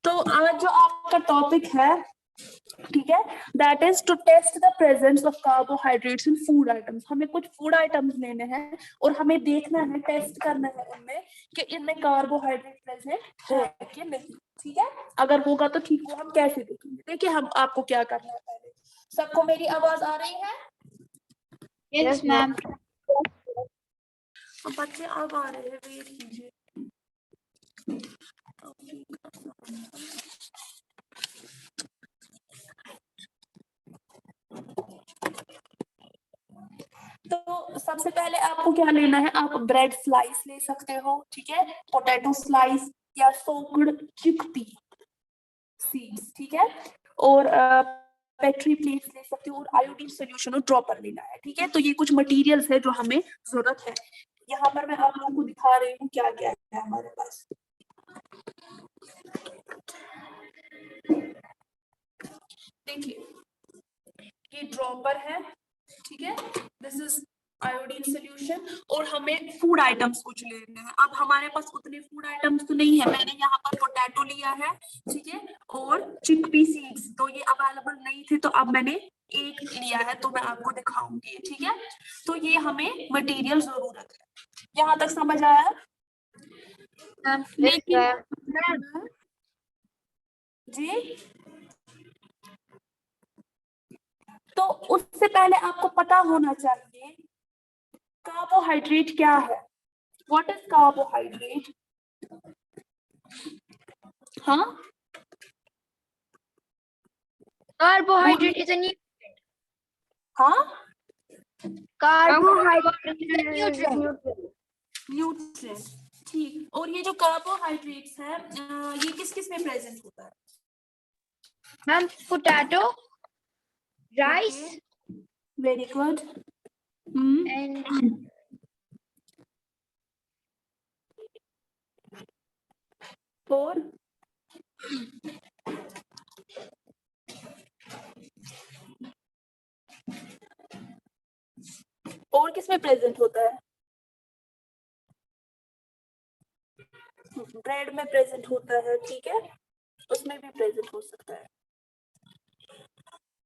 तो आज जो आपका टॉपिक है, ठीक है, that is to test the presence of carbohydrates in food items. हमें कुछ फूड आइटम्स लेने हैं और हमें देखना है, टेस्ट करना है उनमें कि इनमें कार्बोहाइड्रेट प्रेजेंट है कि नहीं। ठीक है, अगर होगा तो ठीक, वो हम कैसे देखेंगे। देखिए हम आपको क्या करना है। पहले सबको मेरी आवाज आ रही है? Yes ma'am. बच्चे अब आ रहे हैं, वेट कीजिए। तो सबसे पहले आपको क्या लेना है, आप ब्रेड स्लाइस ले सकते हो, ठीक है, पोटैटो स्लाइस या सोक्ड चिकपी सीड्स, ठीक है, और पेट्री प्लेट्स ले सकते हो और आयोडीन सोल्यूशन और ड्रॉपर लेना है। ठीक है, तो ये कुछ मटेरियल्स है जो हमें जरूरत है। यहाँ पर मैं आप लोगों को दिखा रही हूँ क्या क्या है हमारे पास। देखिए ये ड्रॉपर है, ठीक है, दिस इज आयोडीन सोल्यूशन, और हमें फूड आइटम्स कुछ लेने हैं। अब हमारे पास उतने फूड आइटम्स तो नहीं है। मैंने यहाँ पर पोटैटो लिया है, ठीक है, और चिकपी सीड्स, तो ये अवेलेबल नहीं थे, तो अब मैंने एक लिया है, तो मैं आपको दिखाऊंगी। ठीक है, तो ये हमें मटेरियल जरूरत है। यहाँ तक समझ आया? लेकिन जी, तो उससे पहले आपको पता होना चाहिए कार्बोहाइड्रेट क्या है। What is carbohydrate? हाँ, कार्बोहाइड्रेट इज अ हाँ, कार्बोहाइड्रेट न्यूट्रिएंट, ठीक। और ये जो कार्बोहाइड्रेट्स है, ये किस किस में प्रेजेंट होता है? Ma'am potato, rice very good. And और किस में प्रेजेंट होता है? ब्रेड में प्रेजेंट होता है, ठीक है, उसमें भी प्रेजेंट हो सकता है।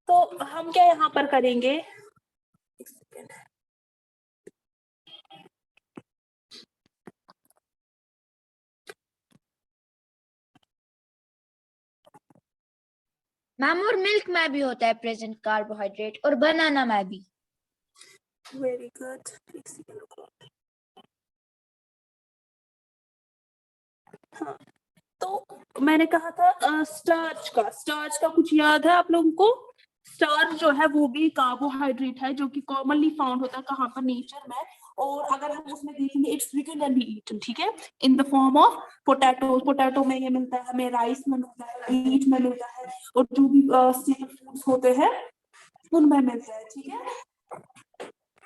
तो हम क्या यहाँ पर करेंगे, एक सेकेंड, मैम और मिल्क में भी होता है प्रेजेंट कार्बोहाइड्रेट, और बनाना में भी। Very good. हाँ, तो मैंने कहा था स्टार्च का कुछ याद है आप लोगों को? स्टार्च जो है वो भी कार्बोहाइड्रेट है, जो कि कॉमनली फाउंड होता है कहाँ पर, नेचर में। और अगर हम उसमें देखेंगे, इट्स रेगुलरली ईटन, ठीक है, in the form of potato में ये मिलता है हमें, राइस में मिलता है, व्हीट में मिलता है, और जो भी स्टेपल फूड्स होते हैं उनमें मिलता है, ठीक है।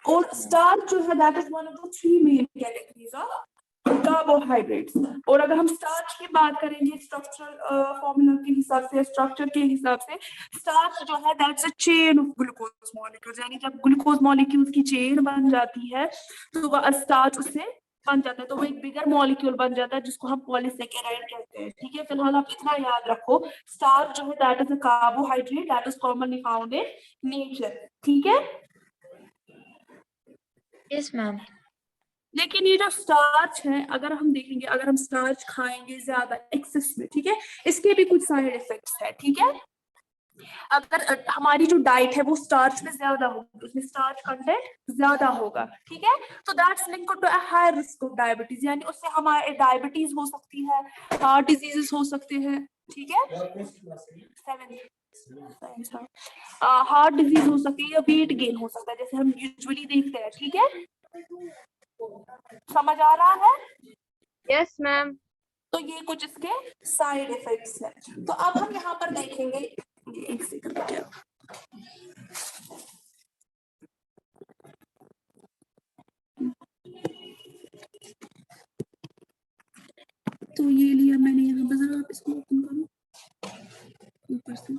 और स्टार्च जो है that is one of the three main categories of carbohydrates. और अगर हम स्टार्च की बात करेंगे स्ट्रक्चरल फॉर्मूला के हिसाब से, स्ट्रक्चर के हिसाब से, स्टार्च जो है that's a chain of glucose molecules, यानी जब ग्लूकोज मॉलिक्यूल्स की चेन बन जाती है तो वह स्टार्च उससे बन जाता है, तो वो एक बिगर मॉलिक्यूल बन जाता है जिसको हम पॉलीसेकेराइड कहते हैं। ठीक है, फिलहाल आप इतना याद रखो, स्टार्च जो है that is a carbohydrate that is commonly found in nature. ठीक है, यस मैम। लेकिन ये जो स्टार्च है, अगर हम देखेंगे, अगर हम स्टार्च खाएंगे ज्यादा एक्सेस में, ठीक है, इसके भी कुछ साइड इफेक्ट्स है। ठीक है, अगर हमारी जो डाइट है वो स्टार्च में ज्यादा होगी, उसमें स्टार्च कंटेंट ज्यादा होगा, ठीक है, तो that's linked to a high risk of diabetes, यानी उससे हमारे डायबिटीज हो सकती है, हार्ट डिजीजेस हो सकते हैं, ठीक है, हार्ट डिजीज हो सकती है या वेट गेन हो सकता है, जैसे हम यूजुअली देखते हैं। ठीक है, समझ आ रहा है? Yes ma'am. तो ये कुछ इसके साइड इफेक्ट्स हैं। तो अब हम यहाँ पर देखेंगे, एक सेकंड क्या, तो ये लिया मैंने यहाँ पर, जरा आप इसको ओपन करो ऊपर से।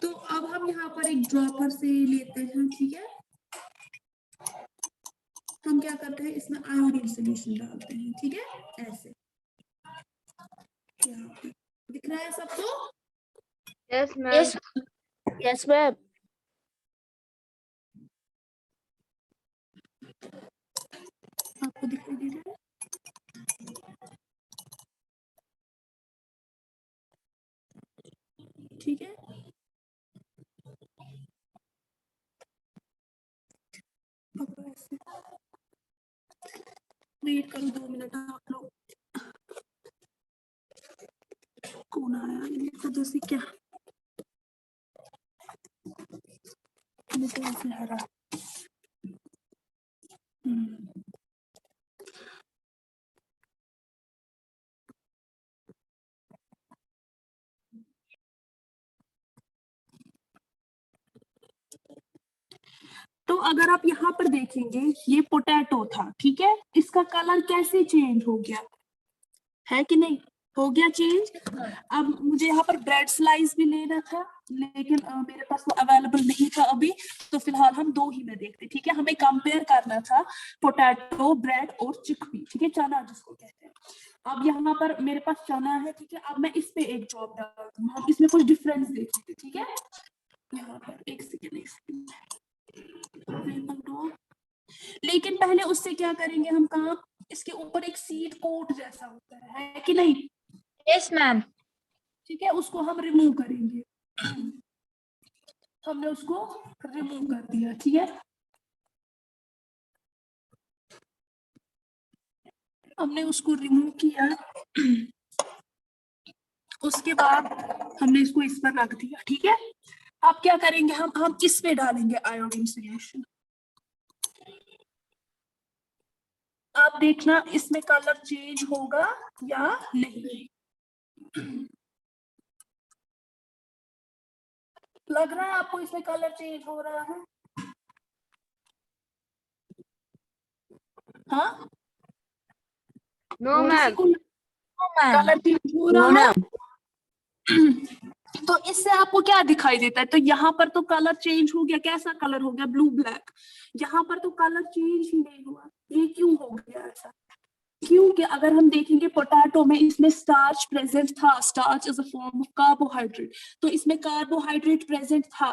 तो अब हम यहाँ पर एक ड्रॉपर से लेते हैं, ठीक है। हम क्या करते हैं, इसमें आयोडीन सॉल्यूशन डालते हैं, ठीक है, ऐसे। यहाँ पे दिख रहा है सबको? Yes ma'am. Yes ma'am. आपको दिखाई दे रहा है? ठीक है, वेट करो 2 मिनट आप लोग। कौन आया ये जैसे क्या मुझे ऐसे हरा। तो अगर आप यहाँ पर देखेंगे, ये पोटैटो था, ठीक है, इसका कलर कैसे चेंज हो गया है कि नहीं, हो गया चेंज। अब मुझे यहाँ पर ब्रेड स्लाइस भी लेना था, लेकिन मेरे पास वो अवेलेबल नहीं था अभी, तो फिलहाल हम 2 ही में देखते, ठीक है। हमें कंपेयर करना था पोटैटो, ब्रेड और चिकपी, ठीक है, चना जिसको कहते हैं। अब यहाँ पर मेरे पास चना है, ठीक है। अब मैं इस पे एक ड्रॉप डालती हूँ, हम इसमें कुछ डिफरेंस देखेंगे, ठीक है। यहाँ पर एक सेकेंड, लेकिन पहले उससे क्या करेंगे हम काम, इसके ऊपर एक सीड कोट जैसा होता है कि नहीं? Yes ma'am. ठीक है, उसको हम रिमूव करेंगे। हमने उसको रिमूव कर दिया, ठीक है। हमने उसको रिमूव किया, उसके बाद हमने इसको इस पर रख दिया, ठीक है। अब क्या करेंगे हम इस पे डालेंगे आयोडीन सॉल्यूशन। आप देखना इसमें कलर चेंज होगा या नहीं। लग रहा है आपको इसमें कलर चेंज हो रहा है? हाँ, नो मैम। कलर चेंज हो रहा है। तो इससे आपको क्या दिखाई देता है, तो यहाँ पर तो कलर चेंज हो गया, कैसा कलर हो गया, ब्लू ब्लैक। यहाँ पर तो कलर चेंज ही नहीं हुआ, ये क्यों हो गया ऐसा? क्योंकि अगर हम देखेंगे पोटैटो में इसमें स्टार्च प्रेजेंट था, starch is a form of carbohydrate, तो इसमें कार्बोहाइड्रेट प्रेजेंट था,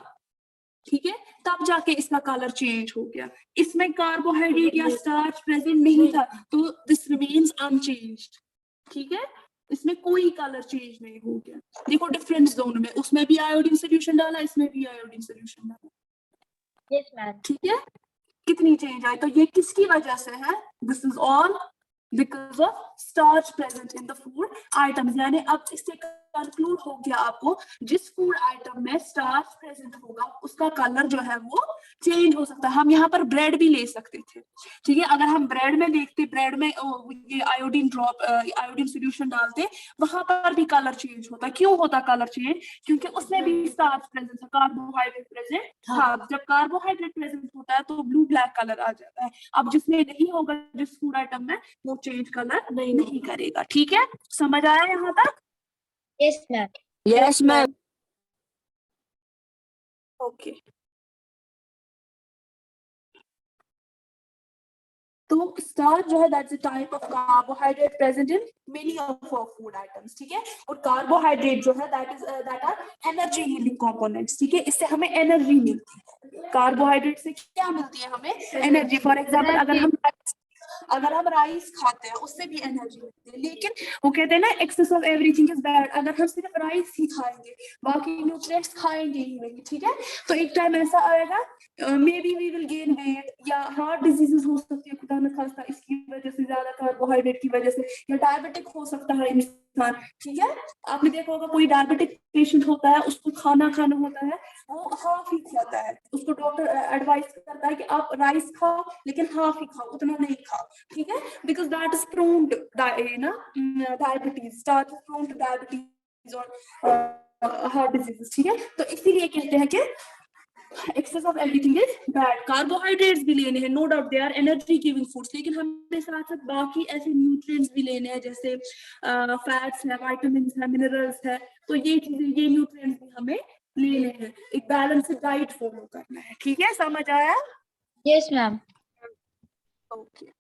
ठीक है, तब जाके इसका कलर चेंज हो गया। इसमें कार्बोहाइड्रेट या स्टार्च प्रेजेंट नहीं था, तो दिस रिमेन्स अनचेंज्ड, ठीक है। इसमें कोई कलर चेंज नहीं हो गया। देखो डिफरेंस दोनों में, उसमें भी आयोडीन सॉल्यूशन डाला, इसमें भी आयोडीन सॉल्यूशन डाला, यस मैम। ठीक है। कितनी चेंज आई, तो ये किसकी वजह से है? This is all because of starch present in the food items. यानी अब इससे कंक्लूड हो गया आपको, जिस फूड आइटम में स्टार्च प्रेजेंट होगा उसका कलर जो है वो चेंज हो सकता है। हम यहाँ पर ब्रेड भी ले सकते थे, ठीक है। अगर हम ब्रेड में देखते, ब्रेड में ये आयोडीन ड्रॉप, आयोडीन सॉल्यूशन डालते, वहां पर भी कलर चेंज होता। क्यों होता कलर चेंज? क्योंकि उसमें भी स्टार्च प्रेजेंट था, कार्बोहाइड्रेट प्रेजेंट था। जब कार्बोहाइड्रेट प्रेजेंट होता है तो ब्लू ब्लैक कलर आ जाता है। अब जिसमें नहीं होगा, जिस फूड आइटम में, वो चेंज कलर नहीं करेगा, ठीक है। समझ आया यहाँ तक? Yes ma'am. Yes ma'am. Okay, तो स्टार्च जो है that's a type of carbohydrate present in many of our food items, ठीक है। और कार्बोहाइड्रेट जो है that are energy yielding components, ठीक है। इससे हमें एनर्जी मिलती है। कार्बोहाइड्रेट से क्या मिलती है हमें? एनर्जी। फॉर एग्जांपल अगर हम राइस खाते हैं उससे भी एनर्जी मिलती है, लेकिन वो कहते हैं ना excess of everything is bad. अगर हम सिर्फ राइस ही खाएंगे, बाकी न्यूट्रिएंट्स खाएंगे ही नहीं, ठीक है, तो एक टाइम ऐसा आएगा maybe we will gain weight, या हार्ट डिजीजेस हो सकती है खुदा न खास्ता इसकी वजह से, ज्यादा कार्बोहाइड्रेट की वजह से, या डायबिटिक हो सकता है इंसान, ठीक है। आपने देखा होगा कोई डायबिटिक पेशेंट होता है, उसको खाना होता है, वो हाफ ही खाता है, उसको डॉक्टर एडवाइस करता है कि आप राइस खाओ लेकिन हाफ ही खाओ, उतना नहीं खाओ, ठीक है, because that is prone to diabetes, starch is prone to diabetes और हार्ट डिजीजेस, ठीक है। तो इसीलिए कहते हैं कि excess of everything is bad. Carbohydrates भी लेने हैं, no doubt they are energy giving foods, लेकिन हमें साथ साथ बाकी ऐसे न्यूट्रिएंट्स भी लेने हैं, जैसे फैट्स है, विटामिन है, मिनरल्स है। तो ये चीजें, ये न्यूट्रिएंट्स भी हमें लेने हैं। एक बैलेंस डाइट फॉलो करना है, ठीक है, समझ आया? Yes ma'am. ओके।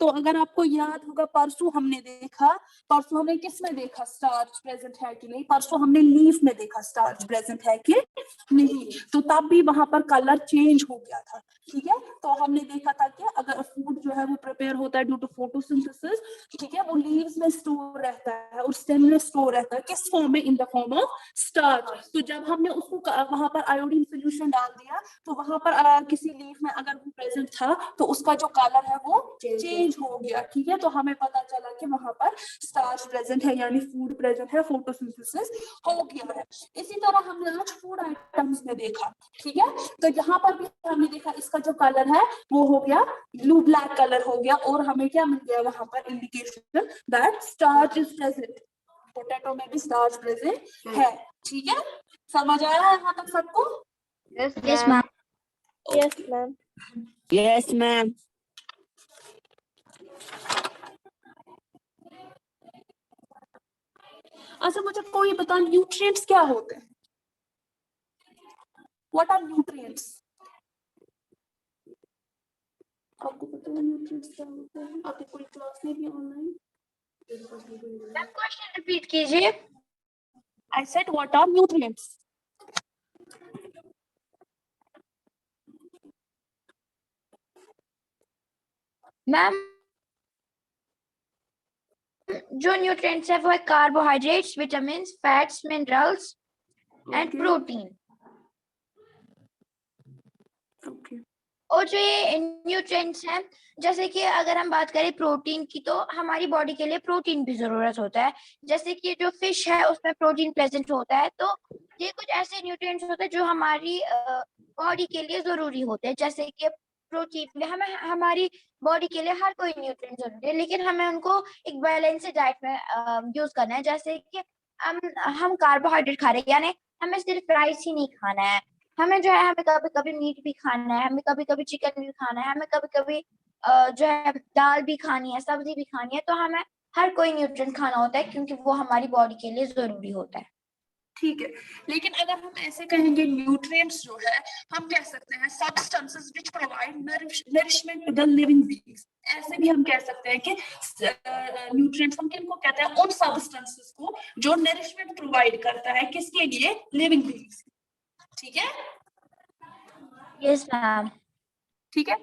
तो अगर आपको याद होगा, परसों हमने किस में देखा स्टार्च प्रेजेंट है कि नहीं? परसों हमने लीफ में देखा स्टार्च प्रेजेंट है कि नहीं। तो तब भी वहां पर कलर चेंज हो गया था, ठीक है। तो हमने देखा था कि अगर फूड जो है वो प्रिपेयर होता है ड्यू टू फोटोसिंथेसिस, ठीक है, वो लीव्स में स्टोर रहता है और स्टेम में स्टोर रहता है, किस फॉर्म में? In the form of starch. तो जब हमने उसको वहां पर आयोडीन सोल्यूशन डाल दिया, तो वहां पर किसी लीफ में अगर वो प्रेजेंट था, तो उसका जो कलर है वो चेंज हो गया, ठीक है। तो हमें पता चला कि वहां पर स्टार्च प्रेजेंट है, यानी फूड प्रेजेंट है, फोटोसिंथेसिस हो गया है। इसी तरह हमने आज फूड आइटम्स में देखा, ठीक है। तो यहाँ पर भी हमने देखा इसका जो कलर है वो हो गया ब्लू ब्लैक कलर हो गया, और हमें क्या मिल गया वहां पर? Indication that starch is present. Potato में भी स्टार्च प्रेजेंट है, ठीक है। समझ आया यहाँ तक सबको? Yes, yes ma'am. Ma'am. Yes, ma'am. Yes, ma'am. अच्छा, मुझे कोई बता, न्यूट्रिएंट्स क्या होते हैं? What are nutrients? आपको पता है न्यूट्रिएंट्स क्या होते हैं? आपने कोई क्लास में भी ऑनलाइन? मैम क्वेश्चन रिपीट कीजिए। I said what are nutrients? Ma'am जो न्यूट्रिएंट्स है वो है carbohydrates, vitamin, fats, minerals and Okay. Protein. Okay. और जो ये न्यूट्रिएंट्स हैं, जैसे कि अगर हम बात करें प्रोटीन की, तो हमारी बॉडी के लिए प्रोटीन की जरूरत होता है। जैसे कि जो फिश है उसमें प्रोटीन प्रेजेंट होता है, तो ये कुछ ऐसे न्यूट्रिएंट्स होते हैं जो हमारी बॉडी के लिए जरूरी होते हैं। जैसे कि प्रोटीन हमें हमारी बॉडी के लिए हर कोई न्यूट्रिएंट जरूरी है, लेकिन हमें उनको एक बैलेंस्ड डाइट में यूज करना है। जैसे कि हम कार्बोहाइड्रेट खा रहे हैं, यानी हमें सिर्फ राइस ही नहीं खाना है, हमें जो है हमें कभी कभी मीट भी खाना है, हमें कभी कभी चिकन भी खाना है, हमें कभी कभी जो है दाल भी खानी है, सब्जी भी खानी है। तो हमें हर कोई न्यूट्रिएंट खाना होता है, क्योंकि वो हमारी बॉडी के लिए जरूरी होता है। ठीक है, लेकिन अगर हम ऐसे कहेंगे न्यूट्रिएंट्स जो है, हम कह सकते हैं substances which provide nourishment to the living beings. ऐसे भी हम कह सकते हैं कि न्यूट्रिएंट्स हम किनको कहते हैं? उन सब्सटेंसेस को जो नरिशमेंट प्रोवाइड करता है, किसके लिए? लिविंग बीइंग्स, ठीक है। Yes ma'am. ठीक है,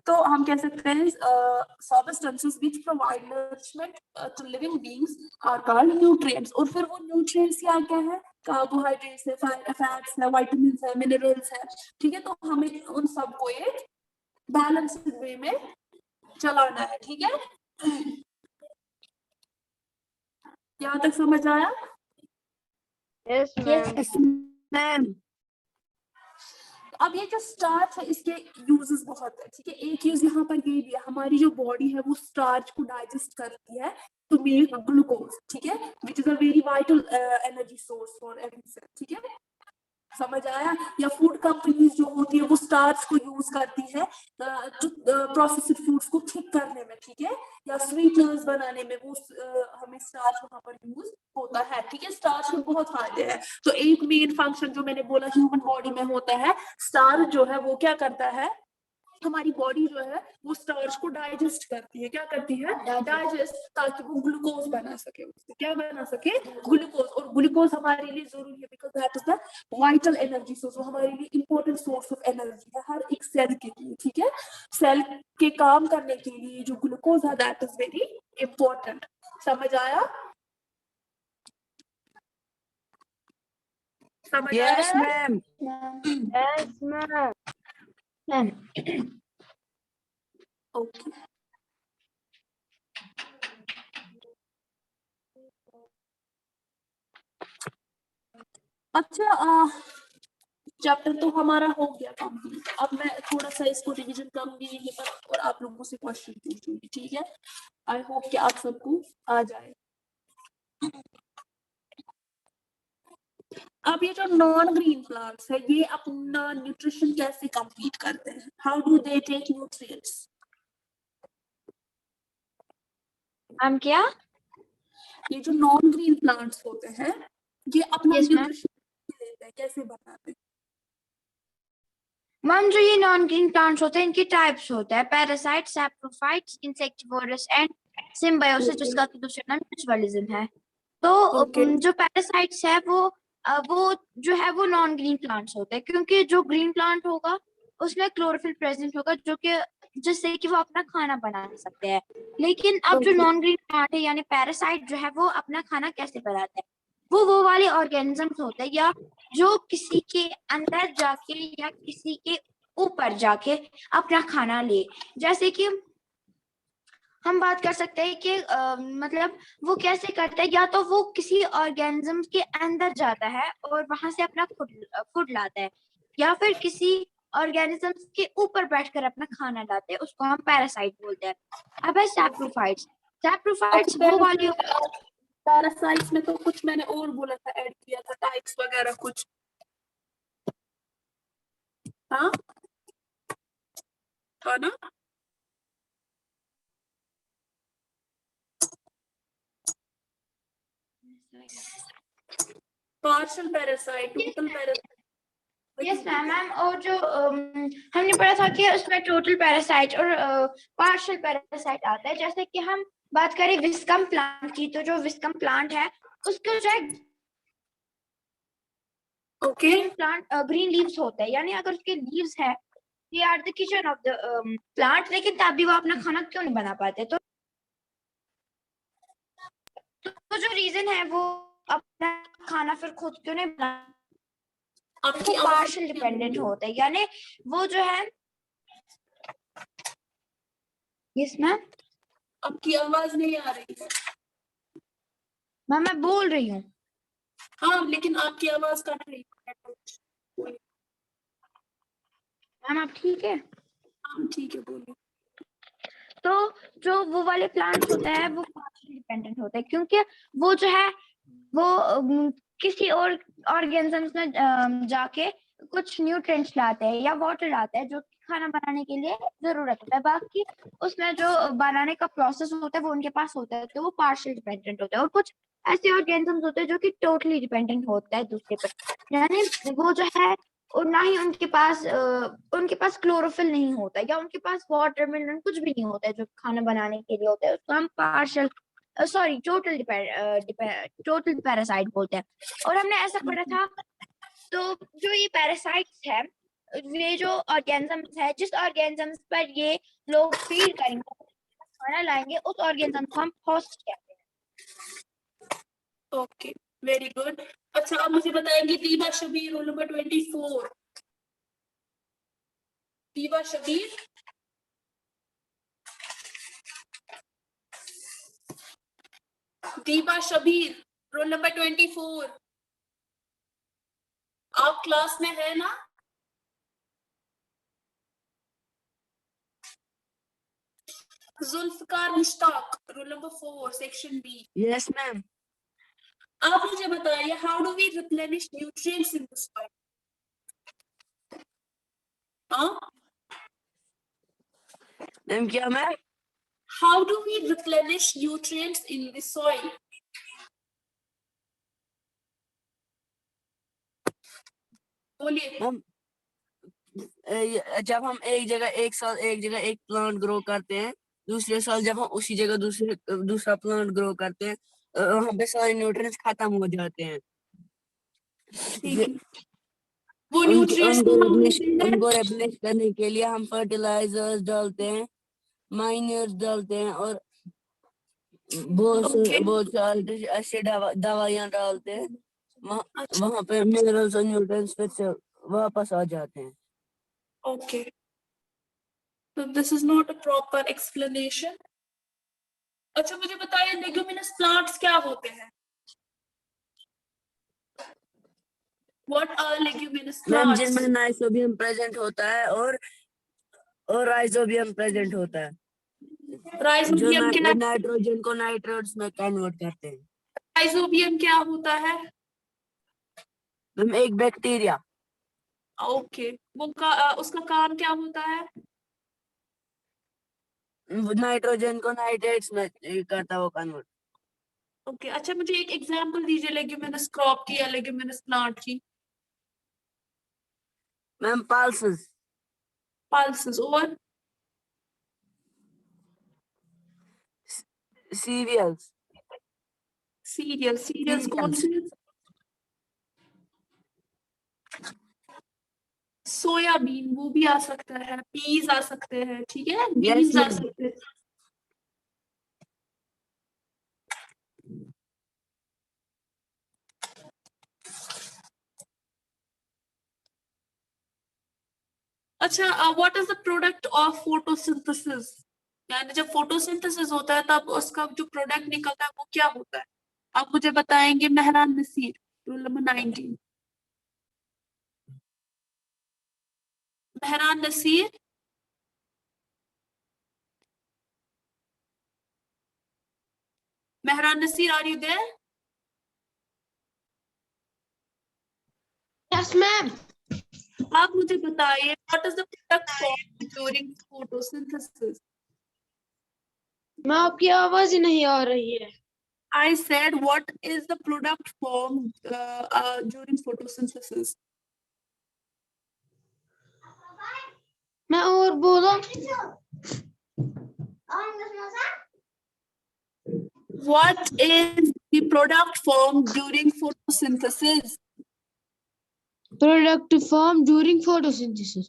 तो हम कह सकते हैं substances which provide nourishment to living beings are called nutrients. और फिर वो न्यूट्रिएंट्स क्या है? कार्बोहाइड्रेट्स है, फैट्स है, विटामिन है, मिनरल्स है, ठीक है। तो हमें उन सबको एक बैलेंस्ड वे में चलाना है, ठीक है। यहाँ तक समझ आया? Yes, ma'am. Yes, ma'am. अब ये जो स्टार्च है इसके यूजेस बहुत है, ठीक है। एक यूज यहाँ पर ये भी है, हमारी जो बॉडी है वो स्टार्च को डाइजेस्ट करती है टू मेक ग्लूकोज, ठीक है, which is a very vital energy source for every cell, ठीक है। समझ आया? या फूड कंपनीज जो होती है वो स्टार्च को यूज करती है प्रोसेस्ड फूड्स को थिक करने में, ठीक है, या स्वीटनर्स बनाने में, वो हमें स्टार्च वहां पर यूज होता है, ठीक है। स्टार्च के बहुत फायदे हैं। तो एक मेन फंक्शन जो मैंने बोला ह्यूमन बॉडी में होता है, स्टार्च जो है वो क्या करता है? हमारी बॉडी जो है वो स्टार्च को डाइजेस्ट करती है। क्या करती है? डाइजेस्ट, ताकि वो ग्लूकोज बना सके, उससे क्या बना सके? ग्लूकोज। और ग्लूकोज हमारे लिए जरूरी है because that is the vital energy source. वो हमारे लिए इंपॉर्टेंट सोर्स ऑफ एनर्जी है हर एक सेल के लिए, ठीक है। सेल के काम करने के लिए जो ग्लूकोज है दैट इज वेरी इंपॉर्टेंट। समझ आया? समझ Yes, आया? ma'am. Yes, ma'am. Ma'am okay. अच्छा, चैप्टर तो हमारा हो गया कंप्लीट। अब मैं थोड़ा सा इसको रिवीजन करूंगी यहीं पर और आप लोगों से क्वेश्चन पूछूंगी, ठीक है? आई होप कि आप सबको आ जाए। अब ये जो नॉन ग्रीन प्लांट्स है, ये अपना न्यूट्रिशन कैसे कंप्लीट करते हैं? How do they take nutrients? Ma'am क्या? ये जो नॉन ग्रीन प्लांट्स होते हैं, ये अपना Yes, ma'am. न्यूट्रिशन लेते हैं, कैसे बनाते हैं? मैम जो ये नॉन ग्रीन प्लांट्स होते हैं इनके टाइप्स होते हैं parasite, saprophytes, insectivorous and symbiosis, जिसका कि दूसरा नाम म्यूचुअलिज्म है। तो Okay. जो पैरासाइट्स है वो जो है वो नॉन ग्रीन प्लांट्स होते हैं, क्योंकि जो ग्रीन प्लांट होगा उसमें क्लोरोफिल प्रेजेंट होगा जो कि जिससे कि वो अपना खाना बना सकते हैं। लेकिन अब जो Okay. नॉन ग्रीन प्लांट है यानी पैरासाइट जो है वो अपना खाना कैसे बनाते हैं? वो वाले ऑर्गेनिजम्स होते हैं या जो किसी के अंदर जाके या किसी के ऊपर जाके अपना खाना ले। जैसे कि हम बात कर सकते हैं कि मतलब वो कैसे करता है, या तो वो किसी ऑर्गेनिज्म के अंदर जाता है और वहां से अपना फूड लाता है, या फिर किसी ऑर्गेनिज्म के ऊपर बैठकर अपना खाना लाते हैं, उसको हम पैरासाइट बोलते हैं। अब है सैप्रोफाइट्स। सैप्रोफाइट्स वो वाली पैरासाइट्स में तो कुछ मैंने और बोला था, ऐड किया था टाइप्स वगैरह कुछ। हाँ, था ना? Partial parasite, total parasite. Yes ma'am. और जो हमने पढ़ा था कि उसमें टोटल पैरासाइट और पार्शियल पैरासाइट आता है। जैसे कि हम बात करें विस्कम प्लांट की, तो जो विस्कम प्लांट है उसके जो है ओके। प्लांट ग्रीन लीव्स होते हैं, यानी अगर उसके लीव्स है they are the kitchen of the plant, लेकिन तब भी वो अपना खाना क्यों नहीं बना पाते? तो जो रीजन है वो अपना खाना फिर खुद क्यों नहीं बना, आपकी वो पार्शियल डिपेंडेंट होते हैं, यानी वो जो है। Yes ma'am. आपकी आवाज नहीं आ रही है। मैम मैं बोल रही हूँ। हाँ, लेकिन आपकी आवाज कट रही है। मैम आप ठीक है? हाँ ठीक है, बोलिए। तो जो वो वाले प्लांट्स होते हैं वो पार्शियल डिपेंडेंट होते हैं, क्योंकि वो जो है वो किसी और ऑर्गेनिजम्स में जाके कुछ न्यूट्रिएंट्स लाते हैं या वाटर लाते हैं जो खाना बनाने के लिए जरूरत होता है। बाकी उसमें जो बनाने का प्रोसेस होता है वो उनके पास होता है, तो वो पार्शियल डिपेंडेंट होता है। और कुछ ऐसे ऑर्गेनिजम्स होते हैं जो कि टोटली डिपेंडेंट होता है दूसरे पर, यानी वो जो है और ना ही उनके पास क्लोरोफिल नहीं होता या उनके पास वाटर मिनरल कुछ भी नहीं होता है जो खाना बनाने के लिए होता है, उसको हम पार्शियल सॉरी टोटल पैरासाइट बोलते हैं। और हमने ऐसा पढ़ा था। तो जो ये पैरासाइट्स है, ये जो ऑर्गेनिजम्स है, जिस ऑर्गेनिजम्स पर ये लोग फीड करेंगे खाना लाएंगे, उस ऑर्गेनिज्म को हम होस्ट कहते हैं। Okay, very good. अच्छा, आप मुझे बताएंगे दीबा शबीर, रोल नंबर 24। दीबा शबीर, दीबा शबीर, रोल नंबर 24। आप क्लास में है ना? Zulfikar Mushtaq, roll number 4, section B. Yes, ma'am. आप मुझे बताइए, how do we replenish nutrients in the soil? हाँ, Ma'am, क्या ma'am? How do we replenish nutrients in the soil? बोलिए। हम जब हम एक साल एक जगह एक प्लांट ग्रो करते हैं, दूसरे साल जब हम उसी जगह दूसरा प्लांट ग्रो करते हैं, वहाँ पे सारे न्यूट्रिएंट्स खत्म हो जाते हैं। ठीक है, वो उनके न्यूट्रिएंट्स को हम उनको रिप्लेस करने के लिए हम फर्टिलाइजर्स डालते हैं, माइनर्स डालते हैं और बहुत सारे ऐसे दवाइयाँ डालते हैं। वहाँ पे मिनरल्स और न्यूट्रिएंट्स फिर से वापस आ जाते हैं। Okay, So this is not a proper explanation. अच्छा मुझे बताइए लेग्यूमिनस प्लांट्स क्या होते हैं? What are leguminous ma'am plants? जिनमें नाइसोबियम प्रेजेंट होता है और राइजोबियम प्रेजेंट होता है, जो राइजोबियम क्या? नाइट्रोजन को नाइट्रेट्स में कन्वर्ट करते हैं। राइजोबियम क्या होता है? मैम एक बैक्टीरिया। ओके, वो उसका काम क्या होता है? नाइट्रोजन को नाइट्रेट्स में करता है वो कन्वर्ट। ओके, अच्छा मुझे एक एग्जांपल दीजिए लेग्यूमिनस क्रॉप की या लेग्यूमिनस प्लांट की। मैम पल्सेस, पल्सेस और सीरियल्स। सीरियल्स कौन से? सोयाबीन वो भी आ सकता है, पीज आ सकते हैं, ठीक है, बीन्स आ ma'am. सकते हैं। अच्छा, what is the product of photosynthesis? यानी जब फोटोसिंथेसिस होता है तब उसका जो प्रोडक्ट निकलता है वो क्या होता है? आप मुझे बताएंगे Mehran Naseer, rule number 19। Mehran Naseer, Mehran Naseer, are you there? Yes, ma'am. आप मुझे बताइए what is the product form during photosynthesis? मैं आपकी आवाज ही नहीं आ रही है। I said what is the product formed during photosynthesis? मैं और बोलो। What is the product formed during photosynthesis? Product formed during photosynthesis.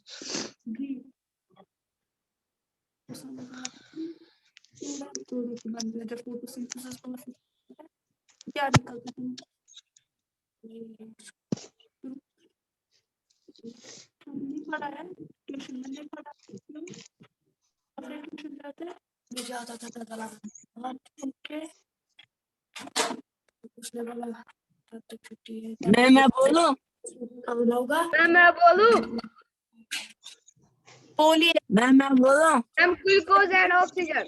जब photosynthesis क्या निकलता है? नहीं पढ़ा है, ट्यूशन में नहीं पढ़ा, अपने ट्यूशन जाते हैं, मुझे आता था ओके, उसने बोला तब तक छुट्टी है, मैं बोलूं? कब होगा? मैं बोलूं? बोलिए। मैं बोलूं? Ma'am glucose and oxygen.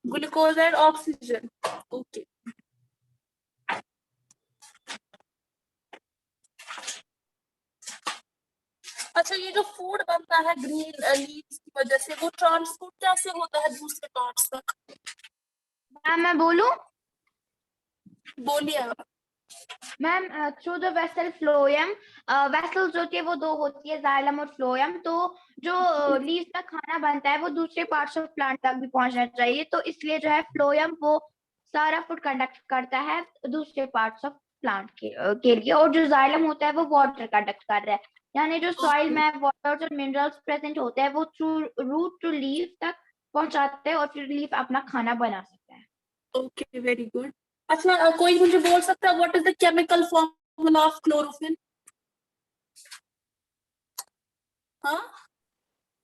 Glucose and oxygen, okay. अच्छा, ये जो फूड बनता है ग्रीन लीव्स की वजह से वो ट्रांसपोर्ट कैसे होता है दूसरे पार्ट्स तक? मैम मैं बोलूं? बोलिए आप। Ma'am through the vessel phloem, vessels जो होती है वो दो होती है, जाइलम और फ्लोएम। तो जो लीव्स का खाना बनता है वो दूसरे पार्ट्स ऑफ प्लांट तक भी पहुंचना चाहिए, तो इसलिए जो है फ्लोएम वो सारा फूड कंडक्ट करता है दूसरे पार्ट्स ऑफ प्लांट के लिए, और जो जाइलम होता है वो वाटर कंडक्ट कर रहा है। यानी जो सॉइल में वाटर और मिनरल्स प्रेजेंट होते हैं वो थ्रू रूट टू लीफ तक पहुंचाते हैं और फिर लीफ अपना खाना बना सकता है। Okay, very good. अच्छा, कोई मुझे बोल सकता है what is the chemical formula of chlorophyll? हाँ,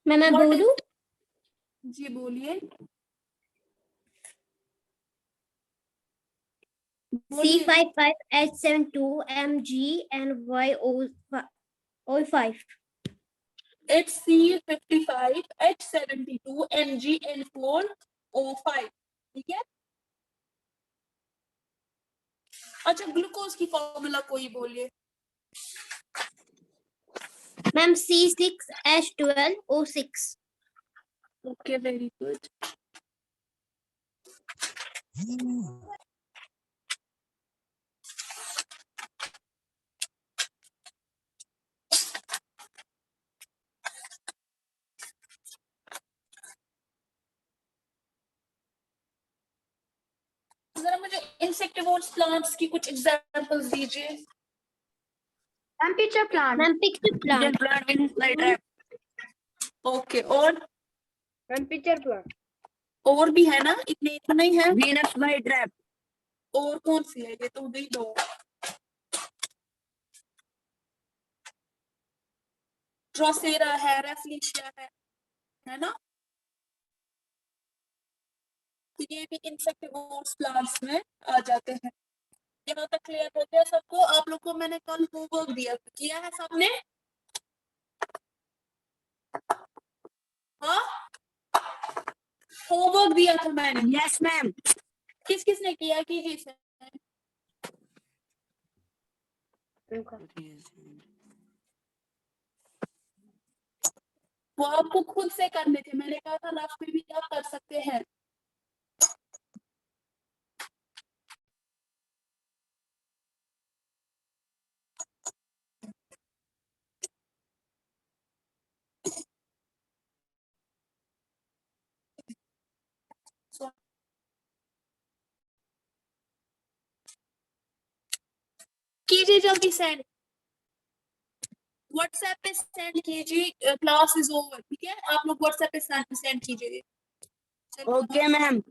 मैं What बोलूं? जी बोलिए। बोलिए। C55H72MgNYO5. It's C55H72MgN4O5, ठीक है। अच्छा, ग्लूकोज की फॉर्मूला कोई बोलिए। Ma'am C6H12O6. Okay, very good. जरा मुझे इंसेक्टिवोर्स प्लांट्स की कुछ एग्जांपल्स दीजिए। Temperature plant. Ma'am pitcher plant. Plant means light. Okay, और टेम्परेचर प्लांट। और भी है ना, इतने तो नहीं है? Venus fly trap. और कौन सी है? ये तो दे दो। ड्रोसेरा है, रेफ्लिशिया है। है ना। तो ये भी इंसेक्टिवोर्स प्लांट्स में आ जाते हैं। यहाँ तक क्लियर हो गया सबको। आप लोग को मैंने कल होमवर्क दिया, किया है सबने? हाँ, होमवर्क दिया था मैंने। Yes ma'am. किस किसने किया? कीजिए सर। वो आपको खुद से करने थे, मैंने कहा था रफ में भी आप कर सकते हैं। कीजिए जल्दी सेंड, व्हाट्सएप पे सेंड कीजिए। क्लास इज ओवर, ठीक है? आप लोग व्हाट्सएप पे सेंड कीजिए। Okay ma'am.